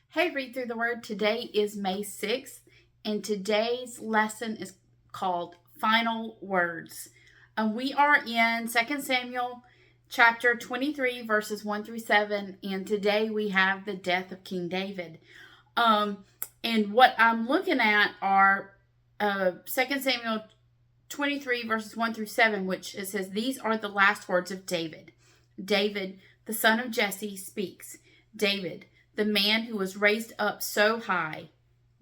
Hey, read through the word. Today is May 6th, and today's lesson is called Final Words. We are in 2 Samuel chapter 23, verses 1 through 7, and today we have the death of King David. And what I'm looking at are 2 Samuel 23, verses 1 through 7, which it says, "These are the last words of David. David, the son of Jesse, speaks. David, the man who was raised up so high.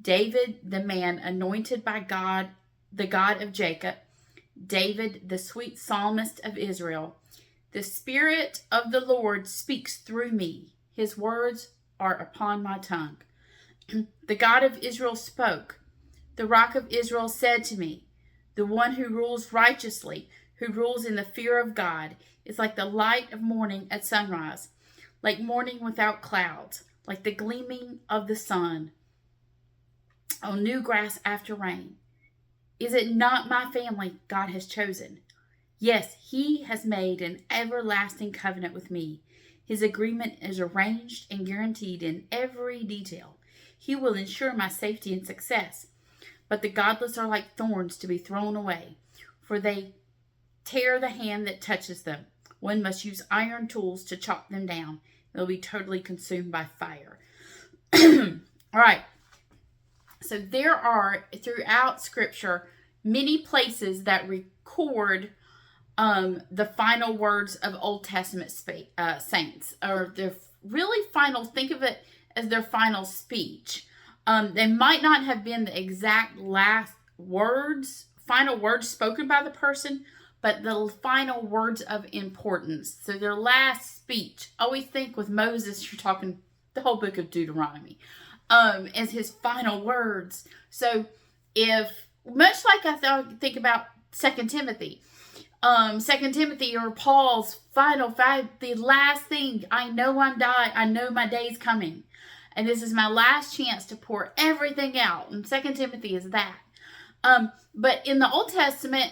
David, the man anointed by God, the God of Jacob. David, the sweet psalmist of Israel. The Spirit of the Lord speaks through me. His words are upon my tongue. The God of Israel spoke. The rock of Israel said to me, the one who rules righteously, who rules in the fear of God, is like the light of morning at sunrise, like morning without clouds, like the gleaming of the sun on new grass after rain. Is it not my family God has chosen? Yes, he has made an everlasting covenant with me. His agreement is arranged and guaranteed in every detail. He will ensure my safety and success. But the godless are like thorns to be thrown away, for they tear the hand that touches them. One must use iron tools to chop them down. They'll be totally consumed by fire." All right. So there are, throughout Scripture, many places that record the final words of Old Testament saints, or their really final, think of it as their final speech. They might not have been the exact last words, final words spoken by the person, but the final words of importance. So their last speech. Always think with Moses, you're talking the whole book of Deuteronomy, as his final words. So if, much like I think about 2 Timothy, 2 Timothy or Paul's final fight, the last thing, I know I'm dying, I know my day's coming. And this is my last chance to pour everything out. And 2 Timothy is that. But in the Old Testament,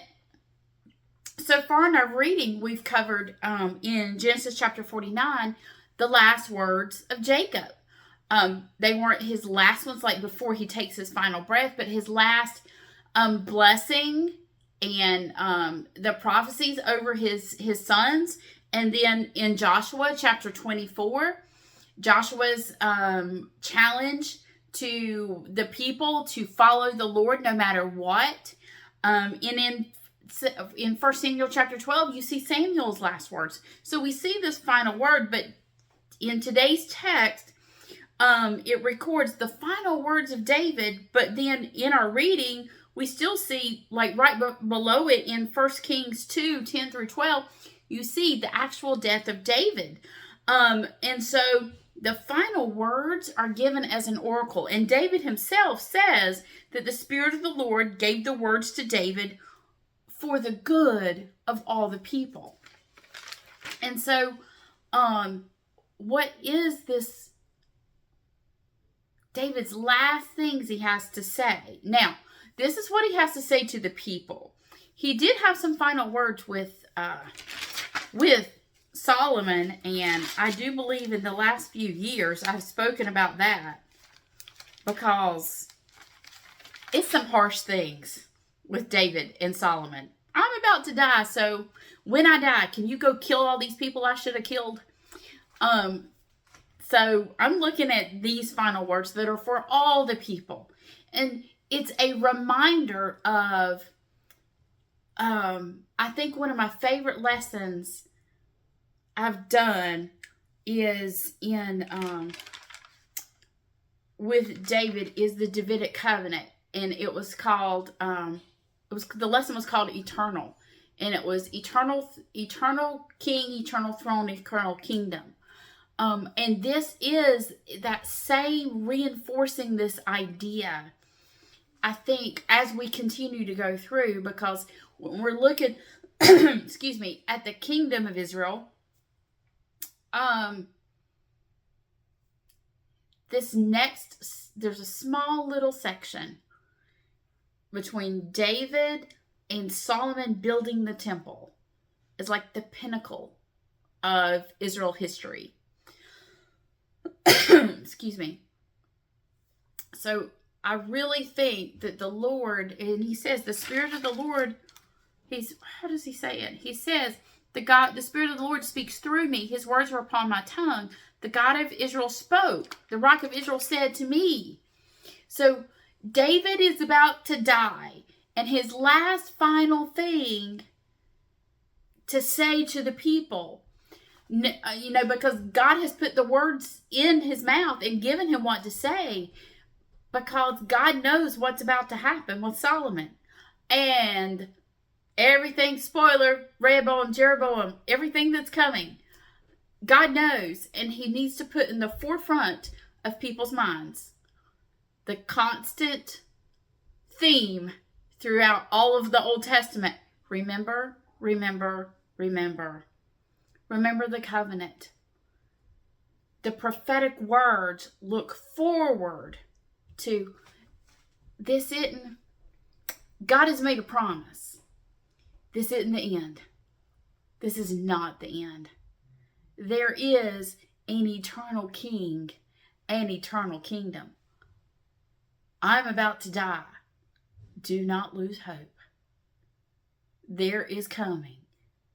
so far in our reading, we've covered in Genesis chapter 49, the last words of Jacob. They weren't his last ones like before he takes his final breath, but his last blessing and the prophecies over his sons. And then in Joshua chapter 24, Joshua's challenge to the people to follow the Lord no matter what. And in 1 Samuel chapter 12, you see Samuel's last words. So we see this final word, but in today's text, it records the final words of David, but then in our reading, we still see, like right below it in 1 Kings 2, 10 through 12, you see the actual death of David. And so the final words are given as an oracle. And David himself says that the Spirit of the Lord gave the words to David for the good of all the people. And so, what is this David's last things he has to say? Now, this is what he has to say to the people. He did have some final words with Solomon, and I do believe in the last few years I've spoken about that because it's some harsh things with David and Solomon. I'm about to die, so when I die, can you go kill all these people I should have killed? So I'm looking at these final words that are for all the people. And it's a reminder of, I think one of my favorite lessons I've done is in, with David is the Davidic covenant. And it was called, the lesson was called Eternal. And it was eternal king, eternal throne, eternal kingdom. And this is that same reinforcing this idea, I think, as we continue to go through, because when we're looking, excuse me, at the kingdom of Israel, there's a small little section between David and Solomon building the temple. is like the pinnacle of Israel history. Excuse me. So I really think that the Lord, and he says the Spirit of the Lord, how does he say it? He says, the Spirit of the Lord speaks through me. His words were upon my tongue. The God of Israel spoke. The Rock of Israel said to me. So David is about to die. And his last final thing to say to the people, because God has put the words in his mouth and given him what to say, because God knows what's about to happen with Solomon. And everything, spoiler, Rehoboam, Jeroboam, everything that's coming, God knows, and he needs to put in the forefront of people's minds the constant theme throughout all of the Old Testament. Remember, remember, remember. Remember the covenant. The prophetic words look forward to this. God has made a promise. This isn't the end. This is not the end. There is an eternal king, an eternal kingdom. I'm about to die. Do not lose hope. There is coming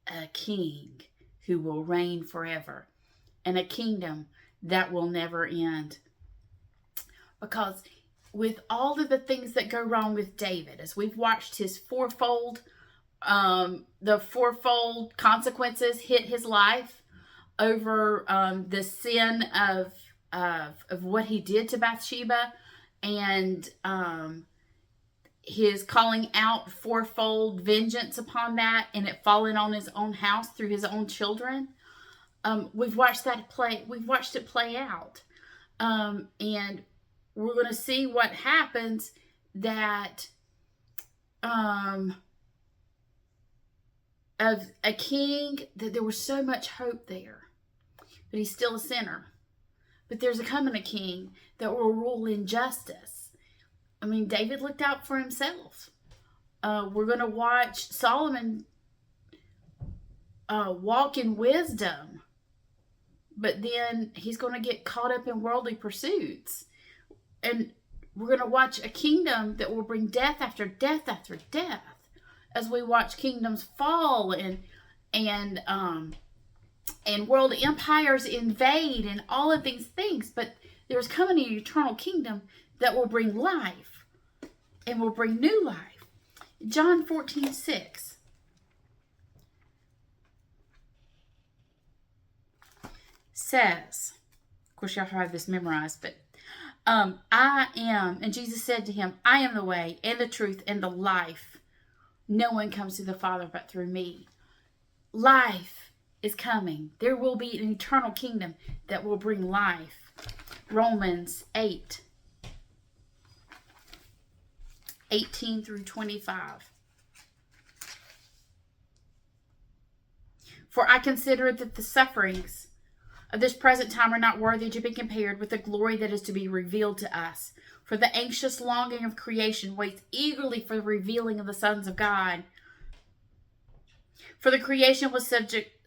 a king who will reign forever, and a kingdom that will never end. Because with all of the things that go wrong with David, as we've watched his fourfold consequences hit his life over the sin of what he did to Bathsheba, and his calling out fourfold vengeance upon that, and it falling on his own house through his own children. We've watched it play out, and we're going to see what happens. That of a king, that there was so much hope there, but he's still a sinner. But there's coming a king that will rule in justice. I mean, David looked out for himself. We're going to watch Solomon walk in wisdom, but then he's going to get caught up in worldly pursuits. And we're going to watch a kingdom that will bring death after death after death, as we watch kingdoms fall and world empires invade and all of these things. But there's coming an eternal kingdom that will bring life and will bring new life. John 14:6 says, of course y'all have this memorized, but I am, and Jesus said to him, I am the way and the truth and the life. No one comes to the Father but through me. Life is coming. There will be an eternal kingdom that will bring life. Romans 8:18 through 25. For I consider that the sufferings of this present time are not worthy to be compared with the glory that is to be revealed to us. For the anxious longing of creation waits eagerly for the revealing of the sons of God. For the creation was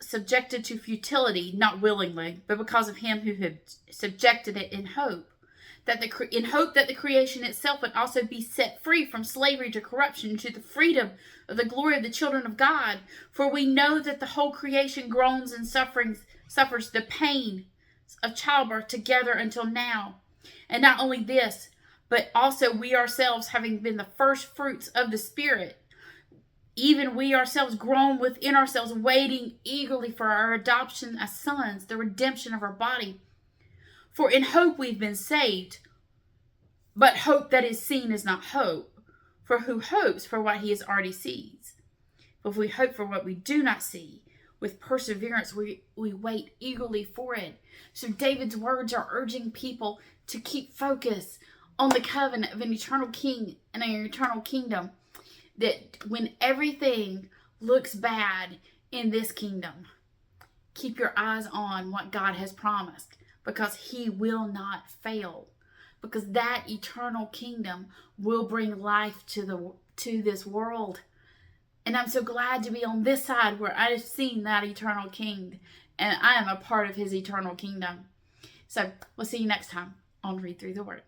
subjected to futility, not willingly, but because of him who had subjected it in hope that the creation itself would also be set free from slavery to corruption to the freedom of the glory of the children of God. For we know that the whole creation groans and suffers the pain of childbirth together until now. And not only this, but also we ourselves, having been the first fruits of the Spirit, even we ourselves groan within ourselves, waiting eagerly for our adoption as sons, the redemption of our body. For in hope we've been saved, but hope that is seen is not hope. For who hopes for what he has already sees? But if we hope for what we do not see, with perseverance we wait eagerly for it. So David's words are urging people to keep focus on the covenant of an eternal king and an eternal kingdom. That when everything looks bad in this kingdom, keep your eyes on what God has promised, because he will not fail. Because that eternal kingdom will bring life to this world. And I'm so glad to be on this side where I've seen that eternal king and I am a part of his eternal kingdom. So we'll see you next time on Read Through the Word.